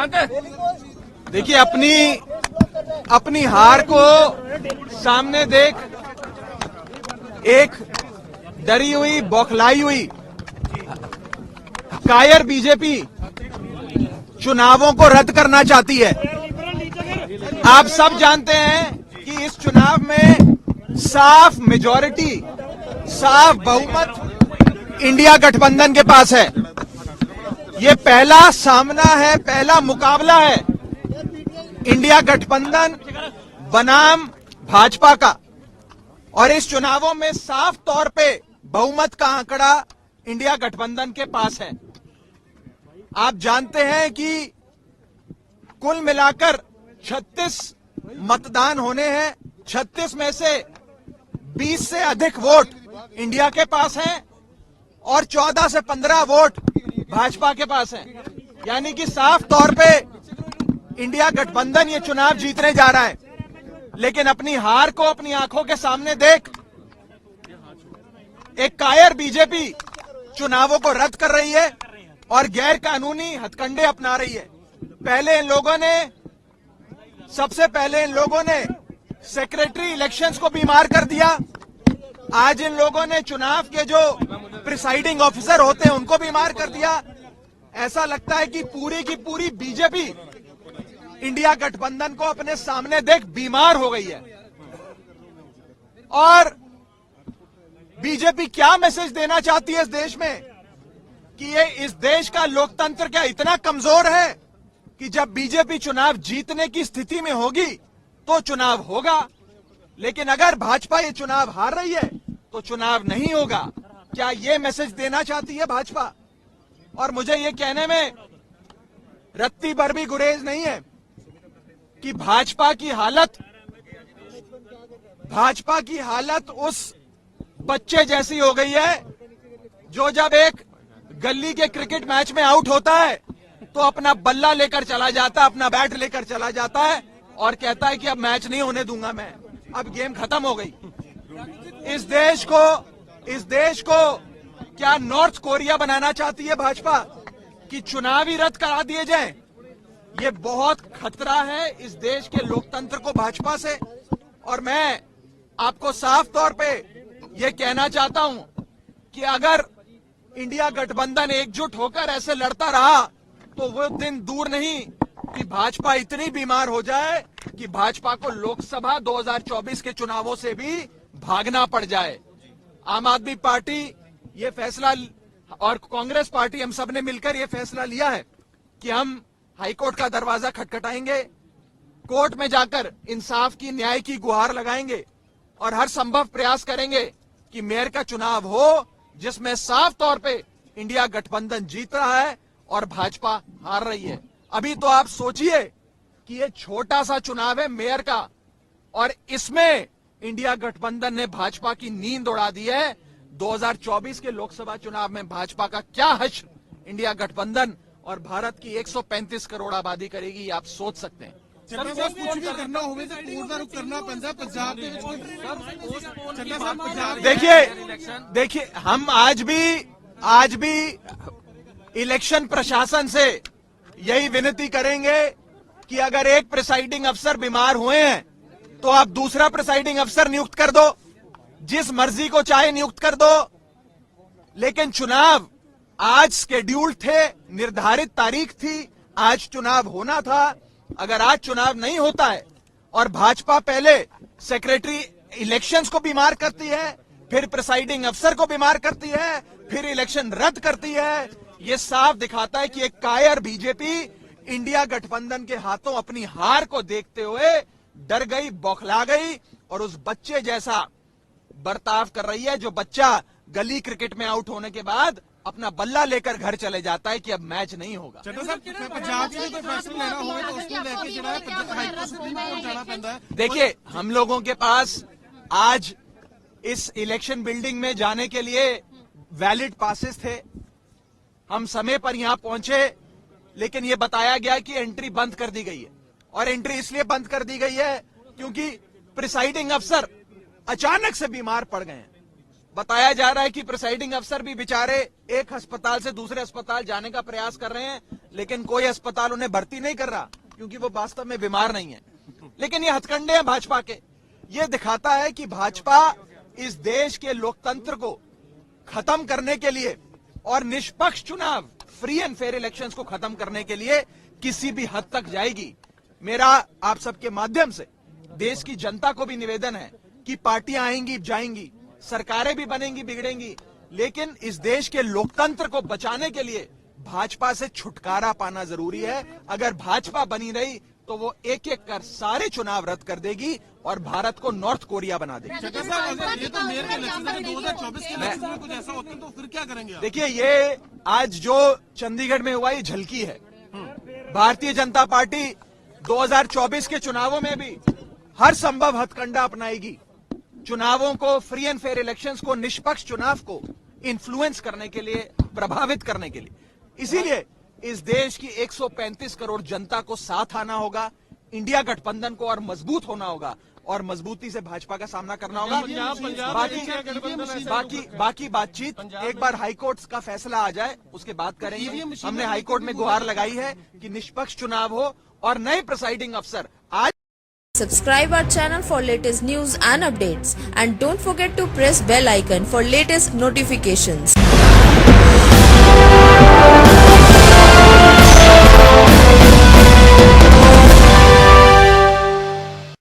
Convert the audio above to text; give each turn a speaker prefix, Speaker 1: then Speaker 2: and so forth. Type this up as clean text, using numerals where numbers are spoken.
Speaker 1: देखिए, अपनी हार को सामने देख एक डरी हुई, बौखलाई हुई, कायर बीजेपी चुनावों को रद्द करना चाहती है। आप सब जानते हैं कि इस चुनाव में साफ मेजॉरिटी, साफ बहुमत इंडिया गठबंधन के पास है। ये पहला सामना है, पहला मुकाबला है इंडिया गठबंधन बनाम भाजपा का, और इस चुनावों में साफ तौर पे बहुमत का आंकड़ा इंडिया गठबंधन के पास है। आप जानते हैं कि कुल मिलाकर 36 मतदान होने हैं। 36 में से 20 से अधिक वोट इंडिया के पास हैं और 14 से 15 वोट भाजपा के पास हैं। यानी कि साफ तौर पे इंडिया गठबंधन ये चुनाव जीतने जा रहा है। लेकिन अपनी हार को अपनी आंखों के सामने देख एक कायर बीजेपी चुनावों को रद्द कर रही है और गैर कानूनी हथकंडे अपना रही है। सबसे पहले इन लोगों ने सेक्रेटरी इलेक्शंस को बीमार कर दिया। आज इन लोगों ने चुनाव के जो प्रिसाइडिंग ऑफिसर होते हैं उनको बीमार कर दिया। ऐसा लगता है कि पूरी की पूरी बीजेपी इंडिया गठबंधन को अपने सामने देख बीमार हो गई है। और बीजेपी क्या मैसेज देना चाहती है इस देश में कि ये इस देश का लोकतंत्र क्या इतना कमजोर है कि जब बीजेपी चुनाव जीतने की स्थिति में होगी तो चुनाव होगा, लेकिन अगर भाजपा ये चुनाव हार रही है तो चुनाव नहीं होगा। क्या ये मैसेज देना चाहती है भाजपा? और मुझे ये कहने में रत्ती भर भी गुरेज नहीं है कि भाजपा की हालत उस बच्चे जैसी हो गई है जो जब एक गली के क्रिकेट मैच में आउट होता है तो अपना बल्ला लेकर चला जाता है, अपना बैट लेकर चला जाता है और कहता है कि अब मैच नहीं होने दूंगा मैं, अब गेम खत्म हो गई। इस देश को क्या नॉर्थ कोरिया बनाना चाहती है भाजपा कि चुनाव ही रद्द करा दिए जाएं? ये बहुत खतरा है इस देश के लोकतंत्र को भाजपा से। और मैं आपको साफ तौर पे ये कहना चाहता हूं कि अगर इंडिया गठबंधन एकजुट होकर ऐसे लड़ता रहा तो वो दिन दूर नहीं कि भाजपा इतनी बीमार हो जाए कि भाजपा को लोकसभा 2024 के चुनावों से भी भागना पड़ जाए। आम आदमी पार्टी ये फैसला और कांग्रेस पार्टी हम सब ने मिलकर ये फैसला लिया है कि हम हाईकोर्ट का दरवाजा खटखटाएंगे, कोर्ट में जाकर इंसाफ की, न्याय की गुहार लगाएंगे और हर संभव प्रयास करेंगे कि मेयर का चुनाव हो जिसमें साफ तौर पे इंडिया गठबंधन जीत रहा है और भाजपा हार रही है। अभी तो आप सोचिए कि ये छोटा सा चुनाव है मेयर का और इसमें इंडिया गठबंधन ने भाजपा की नींद उड़ा दी है। 2024 के लोकसभा चुनाव में भाजपा का क्या हश्र इंडिया गठबंधन और भारत की 135 करोड़ आबादी करेगी, ये आप सोच सकते हैं। देखिए हम आज भी इलेक्शन प्रशासन से यही विनती करेंगे कि अगर एक प्रिसाइडिंग अफसर बीमार हुए हैं तो आप दूसरा प्रिसाइडिंग अफसर नियुक्त कर दो, जिस मर्जी को चाहे नियुक्त कर दो। लेकिन चुनाव आज शेड्यूल्ड थे, निर्धारित तारीख थी, आज चुनाव होना था। अगर आज चुनाव नहीं होता है और भाजपा पहले सेक्रेटरी इलेक्शंस को बीमार करती है, फिर प्रिसाइडिंग अफसर को बीमार करती है, फिर इलेक्शन रद्द करती है, ये साफ दिखाता है कि एक कायर बीजेपी इंडिया गठबंधन के हाथों अपनी हार को देखते हुए डर गई, बौखला गई और उस बच्चे जैसा बर्ताव कर रही है जो बच्चा गली क्रिकेट में आउट होने के बाद अपना बल्ला लेकर घर चले जाता है कि अब मैच नहीं होगा। देखिए हम लोगों के पास आज इस इलेक्शन बिल्डिंग में जाने के लिए वैलिड पासेस थे, हम समय पर यहां पहुंचे, लेकिन यह बताया गया कि एंट्री बंद कर दी गई है। और एंट्री इसलिए बंद कर दी गई है क्योंकि प्रिसाइडिंग अफसर अचानक से बीमार पड़ गए हैं। बताया जा रहा है कि प्रिसाइडिंग अफसर भी बेचारे एक अस्पताल से दूसरे अस्पताल जाने का प्रयास कर रहे हैं, लेकिन कोई अस्पताल उन्हें भर्ती नहीं कर रहा क्योंकि वो वास्तव में बीमार नहीं है। लेकिन ये हथकंडे हैं भाजपा के। ये दिखाता है कि भाजपा इस देश के लोकतंत्र को खत्म करने के लिए और निष्पक्ष चुनाव, फ्री एंड फेयर इलेक्शंस को खत्म करने के लिए किसी भी हद तक जाएगी। मेरा आप सबके माध्यम से देश की जनता को भी निवेदन है कि पार्टियां आएंगी जाएंगी, सरकारें भी बनेंगी बिगड़ेंगी, लेकिन इस देश के लोकतंत्र को बचाने के लिए भाजपा से छुटकारा पाना जरूरी है। अगर भाजपा बनी रही तो वो एक एक कर सारे चुनाव रद्द कर देगी और भारत को नॉर्थ कोरिया बना देगी।
Speaker 2: ये तो मेयर के इलेक्शन है, 2024 के इलेक्शन में कुछ ऐसा होता है तो फिर क्या करेंगे आप?
Speaker 1: देखिए, ये आज जो चंडीगढ़ में हुआ ये झलकी है। भारतीय जनता पार्टी 2024 के चुनावों में भी हर संभव हथकंडा अपनाएगी। चुनावों को, फ्री एंड फेयर इलेक्शंस को, निष्पक्ष चुनाव को इन्फ्लुएंस करने के लिए, प्रभावित करने के लिए। इसीलिए इस देश की 135 करोड़ जनता को साथ आना होगा, इंडिया गठबंधन को और मजबूत होना होगा और मजबूती से भाजपा का सामना करना होगा। बाकी बातचीत एक बार हाईकोर्ट का फैसला आ जाए उसके बाद करेंगे। हमने हाईकोर्ट में गुहार लगाई है कि निष्पक्ष चुनाव हो और नए प्रिसाइडिंग अफसर आज।
Speaker 3: Subscribe our channel for latest news and updates, and don't forget to press bell icon for latest notifications.